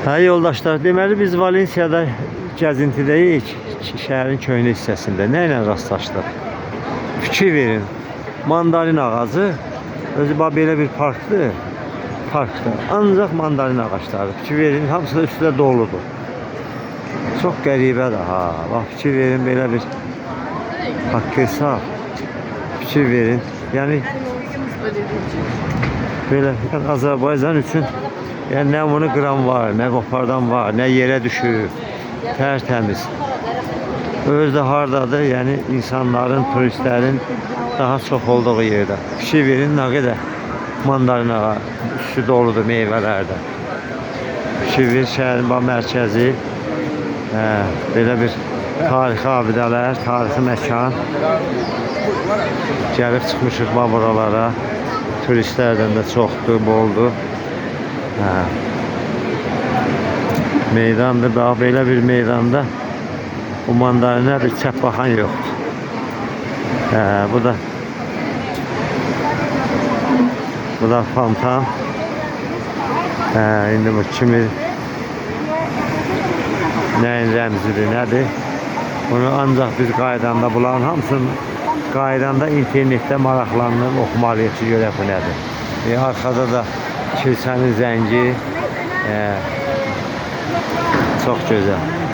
Hə yoldaşlar, deməli biz Valensiyada gəzintidəyik, şəhərin köhnə hissəsində. Nə ilə rastlaşdıq? Fikir verin. Mandalin ağacı özü belə bir parkdır. Parkdır. Ancaq mandalin ağacları. Fikir verin, hamısı da üstündə doludur. Çox qəribədir ha. Bax fikir verin, belə bir haqq hesab. Fikir verin. Yəni belə Azərbaycan üçün yəni nə bunu qıran var, nə qopardan var, nə yerə düşür. Tərtəmiz. Özü də hardadır? Yəni insanların, turistlərin daha çox olduğu yerdə. Fikir verin, nə qədər mandalin ağacı üstü doludur meyvələrdə. Fikir verin, şəhərin mərkəzi. Belə bir tarixi abidələr, tarixi məkan. Gəlib çıxmışıq buralara. Turistlərdən də çoxdur, boldur. Meydandır, bax belə bir meydanda bu mandalinə bir çəp baxan yoxdur. Bu da fontan. İndi bu kimi nəyin rəmzidir, nədir? Bunu ancaq biz qaydanda bunların hamısını qaydanda internetdə maraqlanıb oxumalıyıq ki, görək bu nədir. Arkada da kilsənin zəngi çox gözəl.